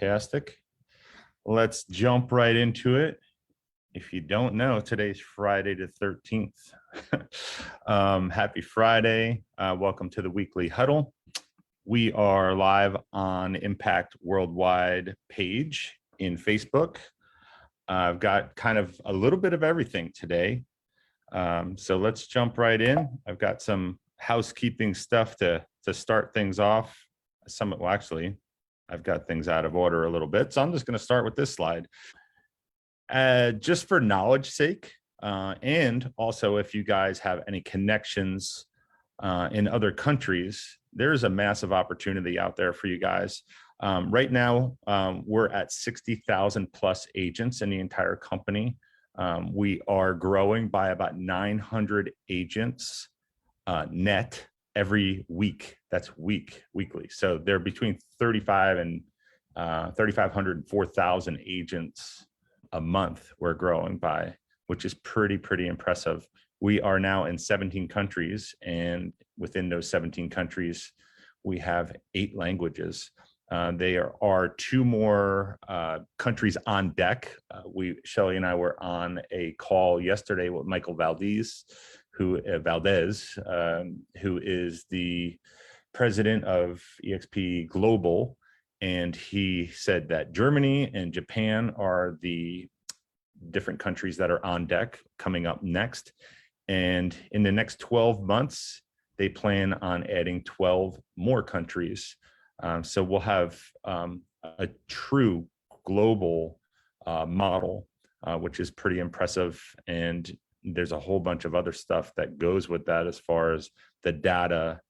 Fantastic. Let's jump right into it. If you don't know, today's Friday the 13th. Happy Friday. Welcome to the weekly Huddle. We are live on IMACT Worldwide page in Facebook. I've got kind of a little bit of everything today. So let's jump right in. I've got some housekeeping stuff to start things off. I've got things out of order a little bit. So I'm just going to start with this slide. Just for knowledge sake, and also if you guys have any connections in other countries, there's a massive opportunity out there for you guys. Right now, we're at 60,000 plus agents in the entire company. We are growing by about 900 agents net every week. That's weekly. So they're between 3,500 and 4,000 agents a month we're growing by, which is pretty impressive. We are now in 17 countries, and within those 17 countries, we have 8 languages. There are 2 more countries on deck. Shelly and I were on a call yesterday with Michael Valdez, who is the president of eXp Global. And he said that Germany and Japan are the different countries that are on deck coming up next. And in the next 12 months, they plan on adding 12 more countries. So we'll have a true global model, which is pretty impressive. And there's a whole bunch of other stuff that goes with that as far as the data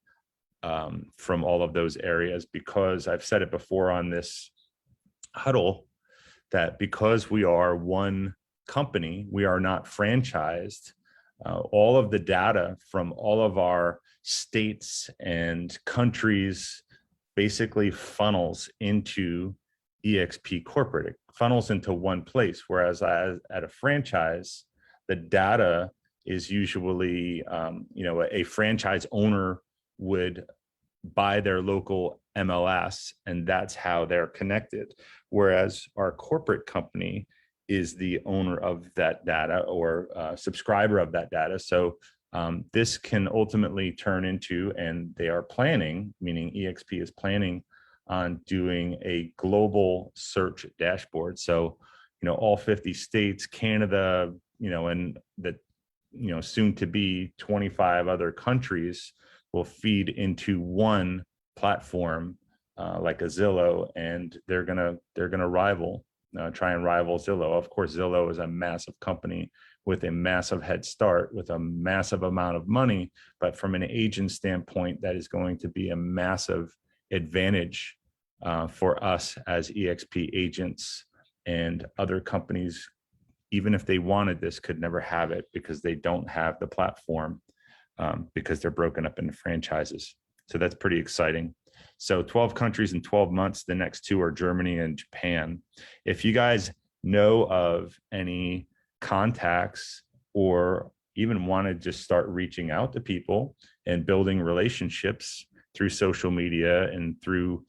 from all of those areas, because I've said it before on this huddle that because we are one company, we are not franchised. All of the data from all of our states and countries basically funnels into eXp corporate. It funnels into one place, whereas at a franchise, the data is usually, a franchise owner would buy their local MLS, and that's how they're connected. Whereas our corporate company is the owner of that data or subscriber of that data. So this can ultimately turn into, and they are planning, meaning eXp is planning on doing a global search dashboard. So, all 50 states, Canada, and the, soon to be 25 other countries will feed into one platform like a Zillow, and they're gonna try and rival Zillow. Of course, Zillow is a massive company with a massive head start, with a massive amount of money, but from an agent standpoint, that is going to be a massive advantage for us as eXp agents. And other companies, even if they wanted this, could never have it because they don't have the platform, because they're broken up into franchises. So that's pretty exciting. So 12 countries in 12 months. The next 2 are Germany and Japan. If you guys know of any contacts or even want to just start reaching out to people and building relationships through social media and through,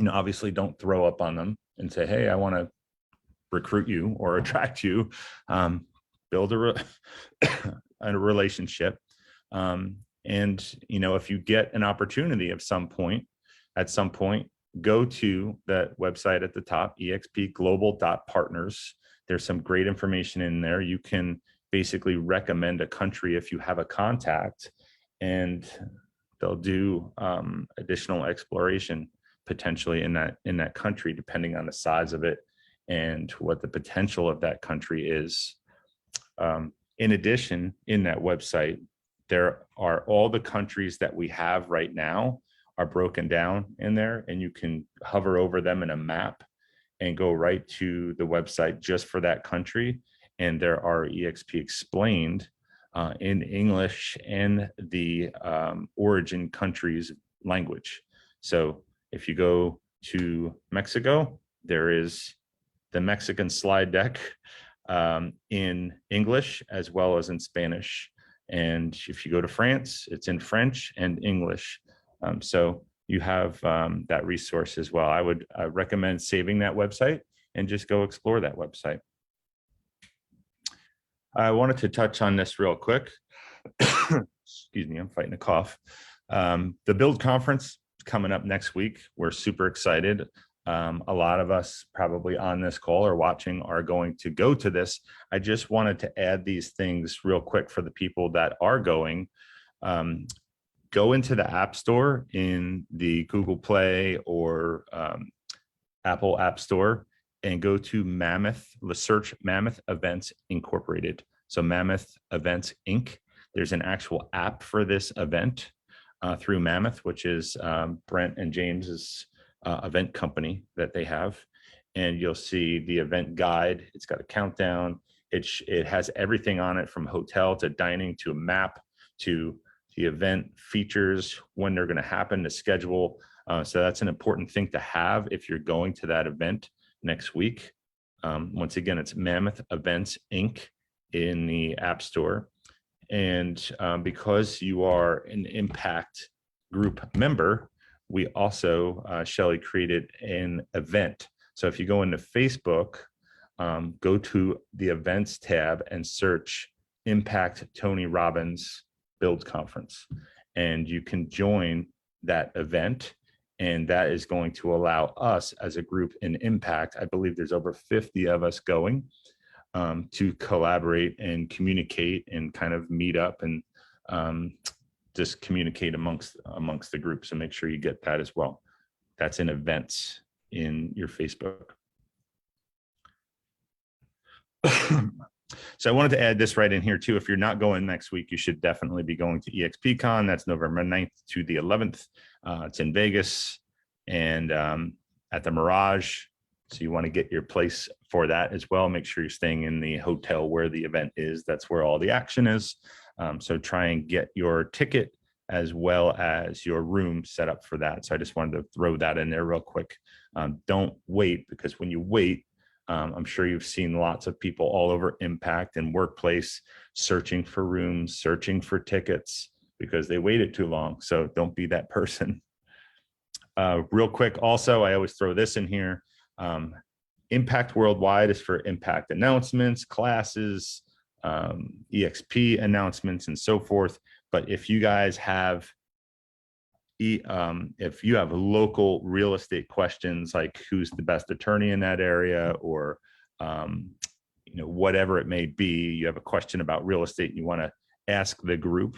obviously don't throw up on them and say, hey, I want to recruit you or attract you, build a relationship. And, if you get an opportunity at some point, go to that website at the top, expglobal.partners. There's some great information in there. You can basically recommend a country if you have a contact, and they'll do additional exploration potentially in that country, depending on the size of it and what the potential of that country is. In addition, in that website, there are all the countries that we have right now are broken down in there, and you can hover over them in a map and go right to the website just for that country. And there are eXp explained in English and the origin country's language. So if you go to Mexico, there is the Mexican slide deck in English as well as in Spanish. And if you go to France, it's in French and English. So you have that resource as well. I would recommend saving that website and just go explore that website. I wanted to touch on this real quick. Excuse me, I'm fighting a cough. The Build Conference is coming up next week. We're super excited. A lot of us probably on this call or watching are going to go to this. I just wanted to add these things real quick for the people that are going. Go into the App Store in the Google Play or Apple App Store and go to Mammoth, search Mammoth Events Incorporated. So Mammoth Events Inc. There's an actual app for this event through Mammoth, which is Brent and James's event company that they have. And you'll see the event guide. It's got a countdown. It has everything on it, from hotel to dining to a map to the event features, when they're going to happen, the schedule. So that's an important thing to have if you're going to that event next week. Once again, it's Mammoth Events Inc. in the App Store. And because you are an Impact Group member, we also, Shelley, created an event. So if you go into Facebook, go to the events tab and search Impact Tony Robbins Build Conference, and you can join that event. And that is going to allow us as a group in Impact, I believe there's over 50 of us going, to collaborate and communicate and kind of meet up and just communicate amongst the group. So make sure you get that as well. That's in events in your Facebook. So I wanted to add this right in here too. If you're not going next week, you should definitely be going to EXPCon. That's November 9th to the 11th. It's in Vegas and at the Mirage. So you want to get your place for that as well. Make sure you're staying in the hotel where the event is. That's where all the action is. So try and get your ticket as well as your room set up for that. So I just wanted to throw that in there real quick. Don't wait, because when you wait, I'm sure you've seen lots of people all over Impact and Workplace searching for rooms, searching for tickets because they waited too long. So don't be that person. Real quick, also, I always throw this in here. Impact Worldwide is for Impact announcements, classes, EXP announcements, and so forth. But if you guys have if you have local real estate questions, like who's the best attorney in that area, or whatever it may be, you have a question about real estate and you want to ask the group,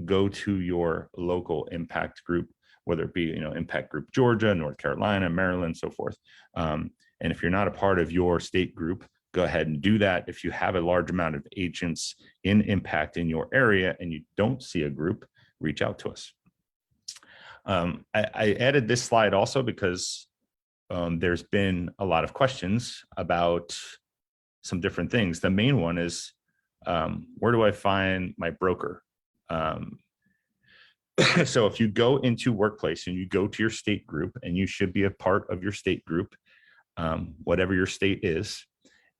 go to your local Impact group, whether it be Impact Group Georgia, North Carolina, Maryland, so forth. And if you're not a part of your state group, go ahead and do that. If you have a large amount of agents in Impact in your area and you don't see a group, reach out to us. I added this slide also because there's been a lot of questions about some different things. The main one is, where do I find my broker? So if you go into Workplace and you go to your state group, and you should be a part of your state group, whatever your state is,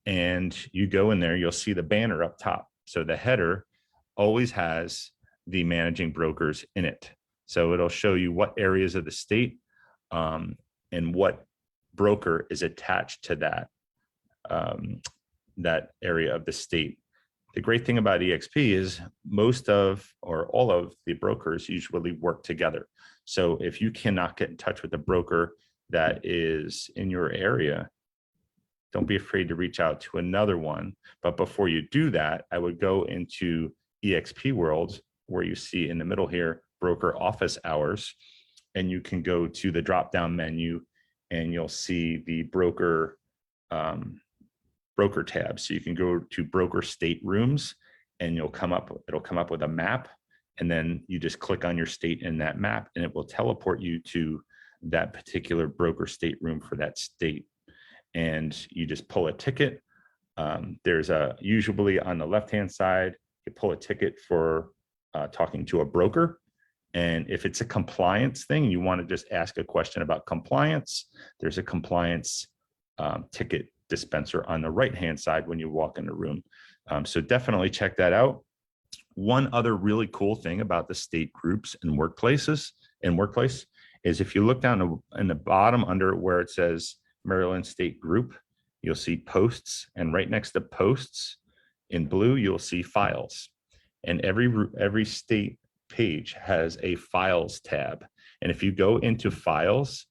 and you go in there, you'll see the banner up top. So the header always has the managing brokers in it. So it'll show you what areas of the state and what broker is attached to that, that area of the state. The great thing about EXP is most of, or all of, the brokers usually work together. So if you cannot get in touch with a broker that is in your area, don't be afraid to reach out to another one. But before you do that, I would go into EXP World, where you see in the middle here, broker office hours, and you can go to the drop-down menu and you'll see the broker tab. So you can go to broker state rooms and it'll come up with a map, and then you just click on your state in that map and it will teleport you to that particular broker state room for that state. And you just pull a ticket. There's usually on the left-hand side, you pull a ticket for talking to a broker. And if it's a compliance thing, you want to just ask a question about compliance, there's a compliance ticket dispenser on the right-hand side when you walk in the room. So definitely check that out. One other really cool thing about the state groups and Workplace is if you look down in the bottom under where it says Maryland State Group, you'll see posts, and right next to posts in blue, you'll see files. And every state page has a files tab. And if you go into files,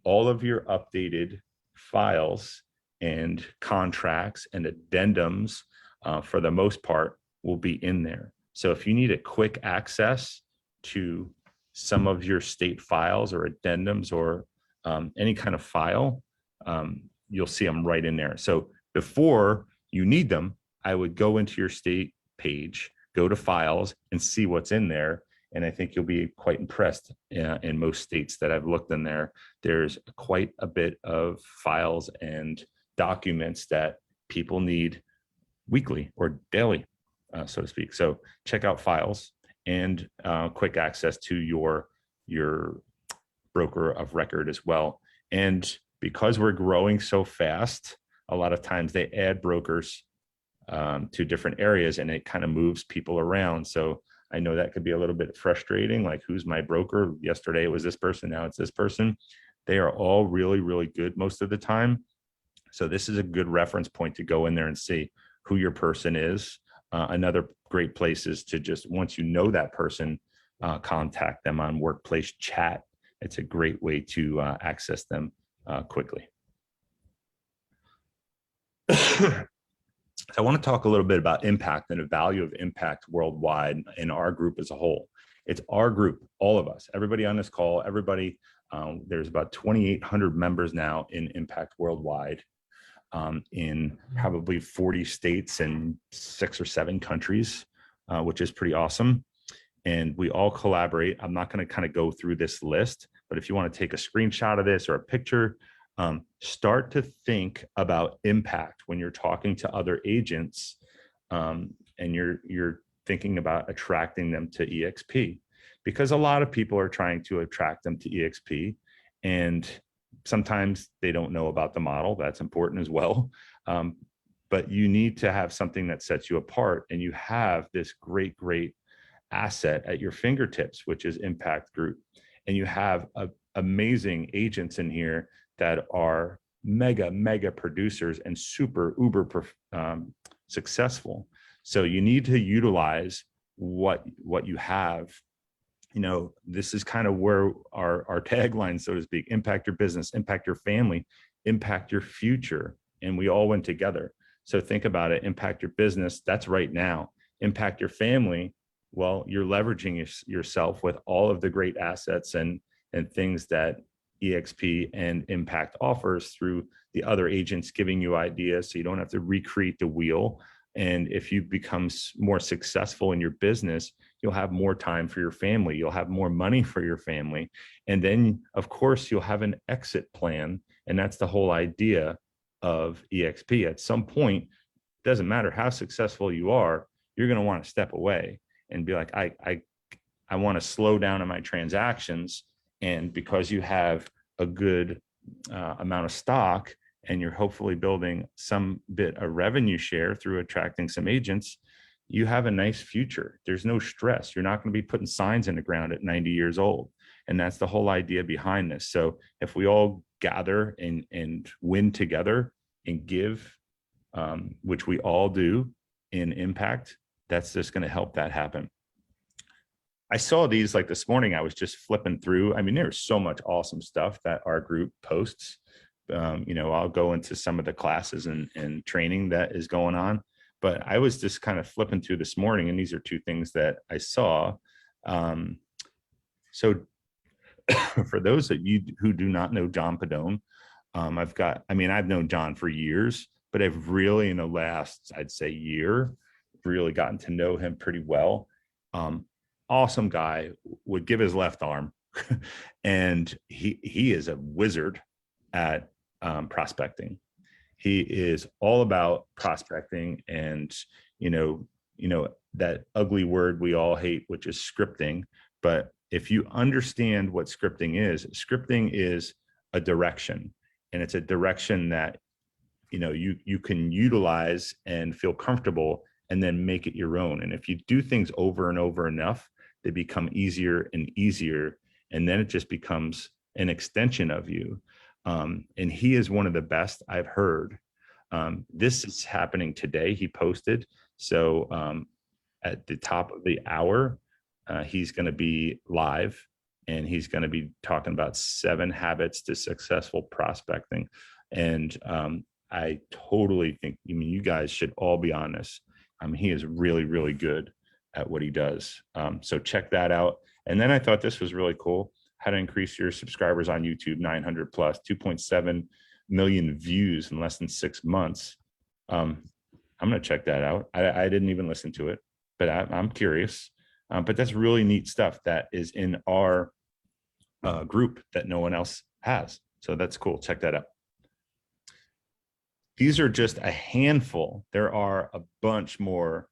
all of your updated files and contracts and addendums, for the most part, will be in there. So if you need a quick access to some of your state files or addendums or any kind of file, you'll see them right in there. So before you need them, I would go into your state page, go to files, and see what's in there. And I think you'll be quite impressed. In most states that I've looked in there, there's quite a bit of files and documents that people need weekly or daily, so to speak. So check out files and quick access to your broker of record as well. And because we're growing so fast, a lot of times they add brokers to different areas, and it kind of moves people around. So I know that could be a little bit frustrating, like who's my broker? Yesterday it was this person, now it's this person. They are all really, really good most of the time. So this is a good reference point to go in there and see who your person is. Another great place is to just, once you know that person, contact them on workplace chat. It's a great way to access them quickly. So I want to talk a little bit about impact and the value of impact worldwide in our group as a whole. It's our group, all of us, everybody on this call, everybody. There's about 2,800 members now in Impact Worldwide, in probably 40 states and 6 or 7 countries, which is pretty awesome. And we all collaborate. I'm not going to kind of go through this list, but if you want to take a screenshot of this or a picture, start to think about impact when you're talking to other agents, and you're thinking about attracting them to EXP, because a lot of people are trying to attract them to EXP, and sometimes they don't know about the model. That's important as well. But you need to have something that sets you apart, and you have this great asset at your fingertips, which is Impact Group. And you have amazing agents in here that are mega producers and super uber successful. So you need to utilize what you have. You know, this is kind of where our tagline, so to speak: impact your business, impact your family, impact your future. And we all went together. So think about it: impact your business, that's right now. Impact your family, well, you're leveraging yourself with all of the great assets and things that EXP and Impact offers through the other agents giving you ideas, so you don't have to recreate the wheel. And if you become more successful in your business, you'll have more time for your family, you'll have more money for your family, and then of course you'll have an exit plan. And that's the whole idea of EXP. At some point, it doesn't matter how successful you are, you're going to want to step away and be like, I want to slow down on my transactions. And because you have a good amount of stock, and you're hopefully building some bit of revenue share through attracting some agents, you have a nice future. There's no stress. You're not going to be putting signs in the ground at 90 years old. And that's the whole idea behind this. So if we all gather and win together and give, which we all do in Impact, that's just going to help that happen. I saw these like this morning. I was just flipping through. I mean, there's so much awesome stuff that our group posts. You know, I'll go into some of the classes and training that is going on, but I was just kind of flipping through this morning, and these are 2 things that I saw. So for those of you who do not know John Padone, I've known John for years, but I've really, in the last, I'd say, year, really gotten to know him pretty well. Awesome guy, would give his left arm and he is a wizard at prospecting. He is all about prospecting, and you know that ugly word we all hate, which is scripting. But if you understand what scripting is a direction, and it's a direction that you can utilize and feel comfortable, and then make it your own. And if you do things over and over enough, they become easier and easier. and then it just becomes an extension of you. And he is one of the best I've heard. This is happening today. He posted. So at the top of the hour, he's going to be live, and he's going to be talking about 7 habits to successful prospecting. And I totally think, I mean, you guys should all be on this. He is really, really good at what he does. So check that out. And then I thought this was really cool. How to increase your subscribers on YouTube, 900 plus, 2.7 million views in less than 6 months. I'm going to check that out. I didn't even listen to it, but I'm curious. But that's really neat stuff that is in our group that no one else has. So that's cool. Check that out. These are just a handful. There are a bunch more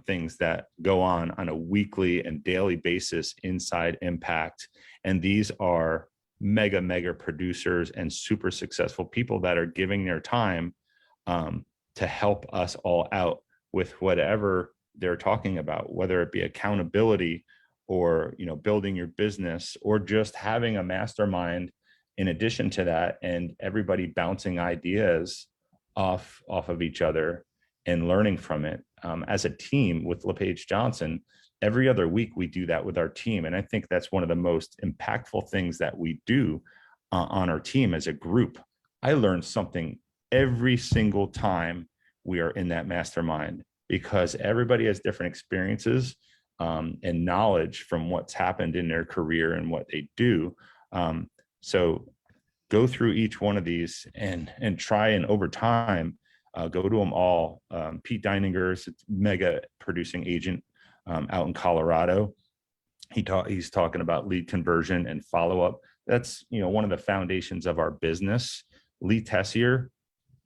things that go on a weekly and daily basis inside IMACT. And these are mega producers and super successful people that are giving their time to help us all out with whatever they're talking about, whether it be accountability or, you know, building your business, or just having a mastermind in addition to that, and everybody bouncing ideas off of each other and learning from it. As a team with LePage Johnson, every other week we do that with our team. And I think that's one of the most impactful things that we do on our team as a group. I learn something every single time we are in that mastermind, because everybody has different experiences and knowledge from what's happened in their career and what they do. So go through each one of these and try, and over time, go to them all. Pete Deininger's mega producing agent out in Colorado. He's talking about lead conversion and follow-up. That's, you know, one of the foundations of our business. Lee Tessier,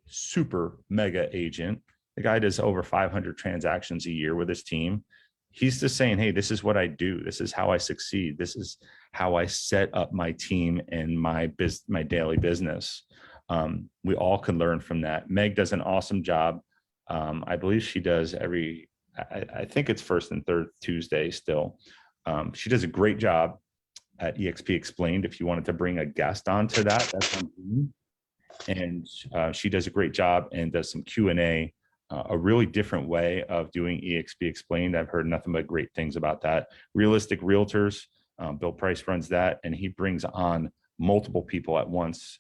super mega agent. The guy does over 500 transactions a year with his team. He's just saying, hey, this is what I do. This is how I succeed. This is how I set up my team and my daily business. We all can learn from that. Meg does an awesome job. I believe she does I think it's first and third Tuesday still. She does a great job at EXP Explained. If you wanted to bring a guest onto that, that's on me. And she does a great job and does some Q&A, a really different way of doing EXP Explained. I've heard nothing but great things about that. Realistic Realtors, Bill Price runs that, and he brings on multiple people at once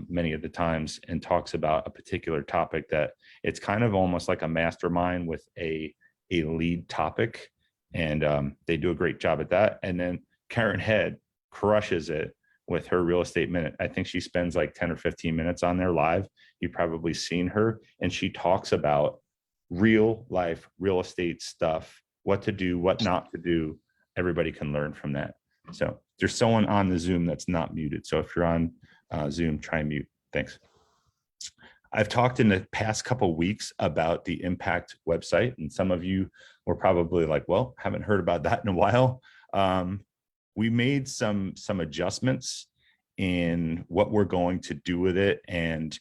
many of the times, and talks about a particular topic that it's kind of almost like a mastermind with a lead topic. And they do a great job at that. And then Karen Head crushes it with her Real Estate Minute. I think she spends like 10 or 15 minutes on there live. You've probably seen her, and she talks about real life real estate stuff, what to do, what not to do. Everybody can learn from that. So there's someone on the Zoom that's not muted. So if you're on Zoom, try and mute. Thanks. I've talked in the past couple of weeks about the IMACT website, and some of you were probably like, well, haven't heard about that in a while. We made some adjustments in what we're going to do with it, and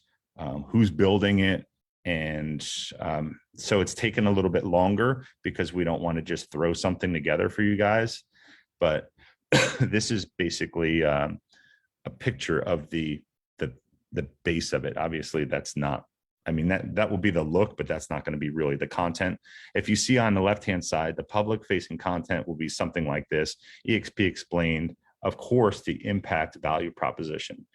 who's building it. And so it's taken a little bit longer because we don't want to just throw something together for you guys. But this is basically a picture of the base of it. Obviously, that's not, I mean, that will be the look, but that's not going to be really the content. If you see on the left-hand side, the public-facing content will be something like this: EXP Explained, of course, the impact value proposition.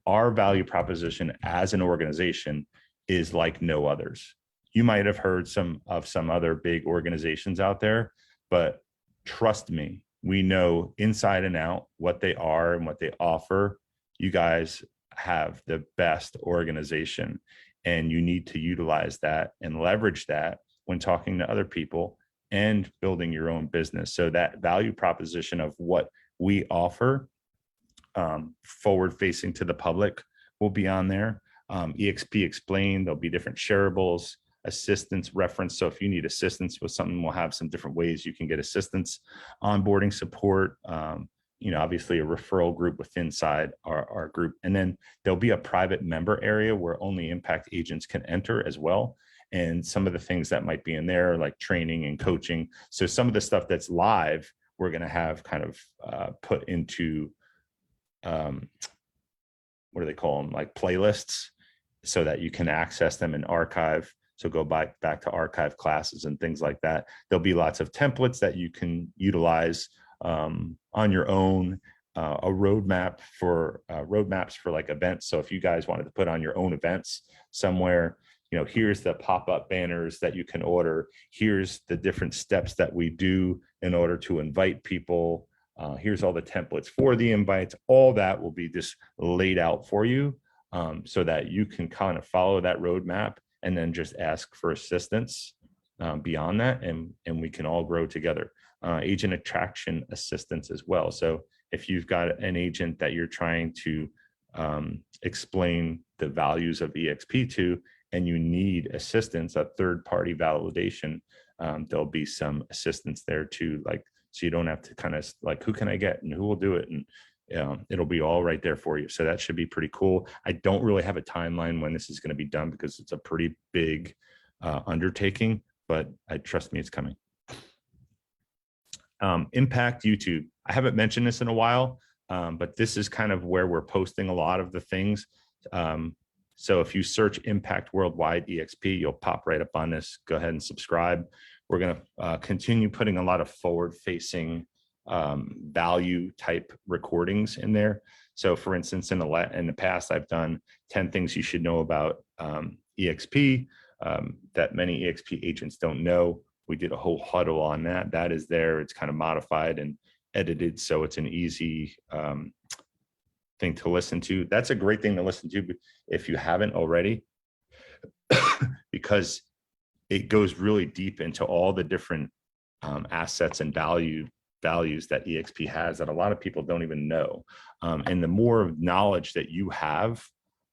Our value proposition as an organization is like no others. You might have heard of some other big organizations out there, but trust me, we know inside and out what they are and what they offer. You guys have the best organization, and you need to utilize that and leverage that when talking to other people and building your own business. So that value proposition of what we offer, forward facing to the public, will be on there. EXP Explained, there'll be different shareables, assistance reference. So if you need assistance with something, we'll have some different ways you can get assistance, onboarding support, obviously a referral group within our group. And then there'll be a private member area where only impact agents can enter as well. And some of the things that might be in there, like training and coaching. So some of the stuff that's live we're going to have kind of put into, what do they call them, like playlists, so that you can access them in archive. So go back to archive classes and things like that. There'll be lots of templates that you can utilize on your own. A roadmaps for like events. So if you guys wanted to put on your own events somewhere, here's the pop-up banners that you can order. Here's the different steps that we do in order to invite people. Here's all the templates for the invites. All that will be just laid out for you, so that you can kind of follow that roadmap and then just ask for assistance beyond that, and we can all grow together. Agent attraction assistance as well. So if you've got an agent that you're trying to explain the values of EXP to, and you need assistance, a third-party validation, there'll be some assistance there too. Like, so you don't have to kind of like, who can I get and who will do it? And it'll be all right there for you. So that should be pretty cool. I don't really have a timeline when this is going to be done, because it's a pretty big undertaking, but trust me, it's coming. Impact YouTube. I haven't mentioned this in a while, but this is kind of where we're posting a lot of the things. So if you search Impact Worldwide EXP, you'll pop right up on this. Go ahead and subscribe. We're going to continue putting a lot of forward-facing value type recordings in there. So for instance, in the past, I've done 10 things you should know about EXP that many EXP agents don't know. We did a whole huddle on that. That is there. It's kind of modified and edited, so it's an easy thing to listen to. That's a great thing to listen to if you haven't already, because it goes really deep into all the different assets and values that EXP has that a lot of people don't even know. And the more knowledge that you have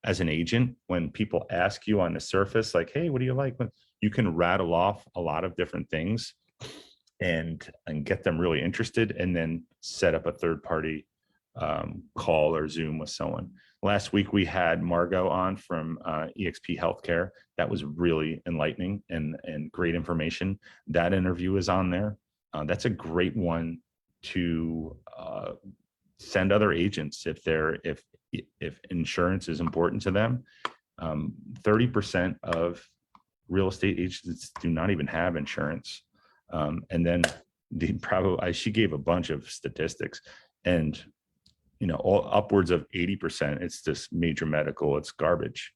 as an agent, when people ask you on the surface, like, hey, what do you like? You can rattle off a lot of different things and get them really interested, and then set up a third-party call or Zoom with someone. Last week, we had Margot on from EXP Healthcare. That was really enlightening and great information. That interview is on there. That's a great one to send other agents if insurance is important to them. 30% of real estate agents do not even have insurance. And then she gave a bunch of statistics, and all upwards of 80%, it's just major medical, it's garbage.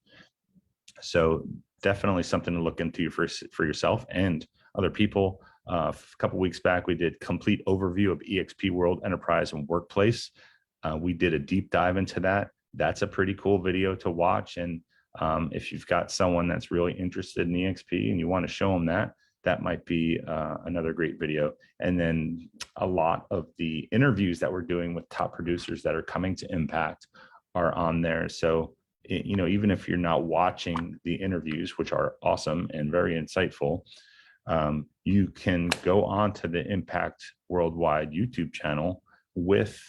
So definitely something to look into for yourself and other people. A couple weeks back, we did complete overview of EXP World Enterprise and Workplace. We did a deep dive into that. That's a pretty cool video to watch. And if you've got someone that's really interested in EXP and you want to show them that might be another great video. And then a lot of the interviews that we're doing with top producers that are coming to Impact are on there. So, even if you're not watching the interviews, which are awesome and very insightful, you can go on to the Impact Worldwide YouTube channel with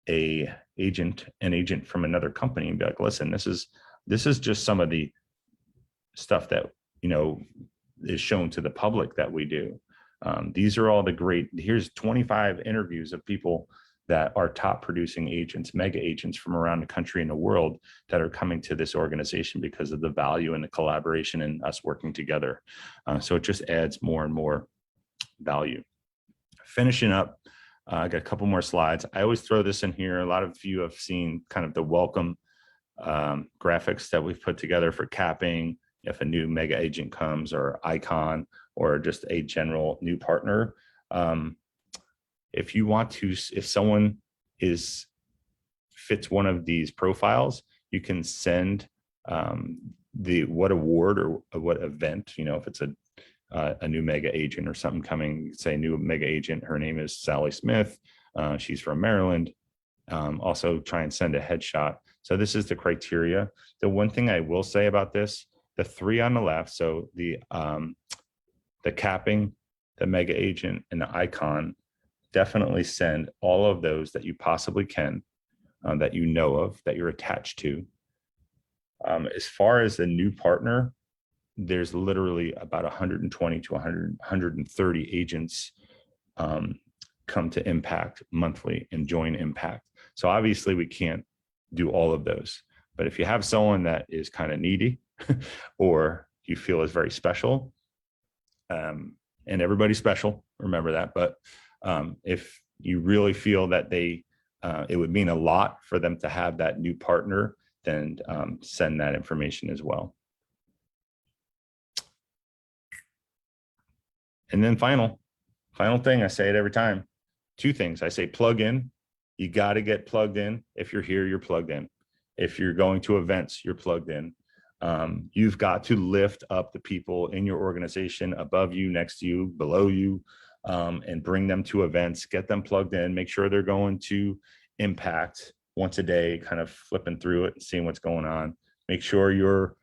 an agent from another company and be like, listen, this is just some of the stuff that, is shown to the public that we do. These are all here's 25 interviews of people that are top producing agents, mega agents from around the country and the world that are coming to this organization because of the value and the collaboration and us working together. So it just adds more and more value. Finishing up, I got a couple more slides. I always throw this in here. A lot of you have seen kind of the welcome graphics that we've put together for capping, if a new mega agent comes, or icon, or just a general new partner. If someone fits one of these profiles, you can send what award or what event, if it's a new mega agent or something coming, say new mega agent, her name is Sally Smith, she's from Maryland. Also try and send a headshot. So this is the criteria. The one thing I will say about this, the three on the left, so the capping, the mega agent, and the icon, definitely send all of those that you possibly can, that you know of, that you're attached to. As far as the new partner, there's literally about 120 to 130 agents come to Impact monthly and join Impact. So obviously we can't do all of those, but if you have someone that is kind of needy or you feel is very special, and everybody's special, remember that. But if you really feel that it would mean a lot for them to have that new partner, then send that information as well. And then final thing, I say it every time, 2 things. I say plug in. You got to get plugged in. If you're here, you're plugged in. If you're going to events, you're plugged in. You've got to lift up the people in your organization above you, next to you, below you, and bring them to events, get them plugged in, make sure they're going to Impact once a day, kind of flipping through it and seeing what's going on. Make sure you're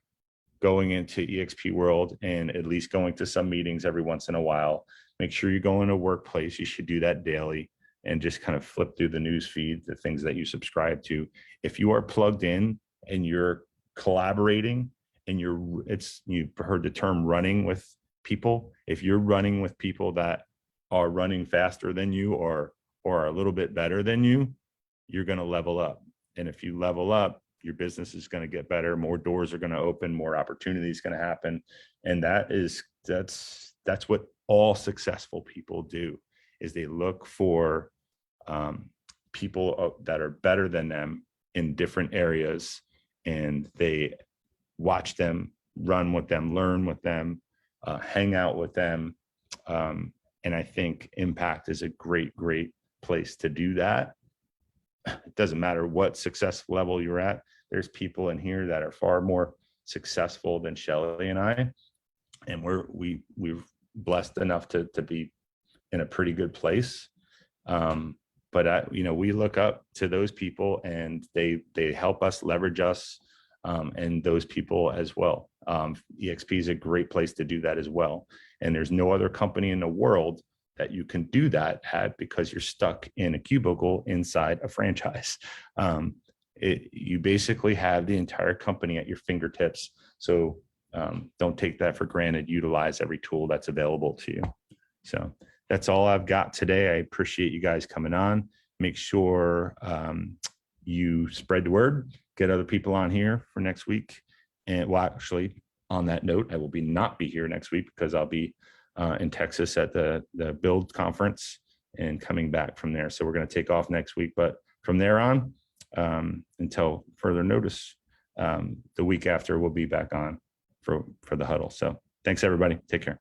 going into EXP World and at least going to some meetings every once in a while. Make sure you go in a workplace. You should do that daily and just kind of flip through the news feed, the things that you subscribe to. If you are plugged in and you're collaborating and you've heard the term running with people. If you're running with people that are running faster than you or are a little bit better than you, you're going to level up. And if you level up, your business is going to get better. More doors are going to open, more opportunities going to happen. And that's what all successful people do, is they look for people that are better than them in different areas, and they watch them, run with them, learn with them, hang out with them. And I think Impact is a great place to do that. It doesn't matter what success level you're at. There's people in here that are far more successful than Shelley and I, and we're blessed enough to be in a pretty good place. But we look up to those people, and they help us, leverage us, and those people as well. EXP is a great place to do that as well. And there's no other company in the world that you can do that at, because you're stuck in a cubicle inside a franchise. You basically have the entire company at your fingertips. So don't take that for granted. Utilize every tool that's available to you. So that's all I've got today. I appreciate you guys coming on. Make sure you spread the word, get other people on here for next week. And well, actually, on that note, I will not be here next week because I'll be in Texas at the Build conference and coming back from there. So we're going to take off next week, but from there on, until further notice, the week after we'll be back on for the Huddle. So thanks everybody. Take care.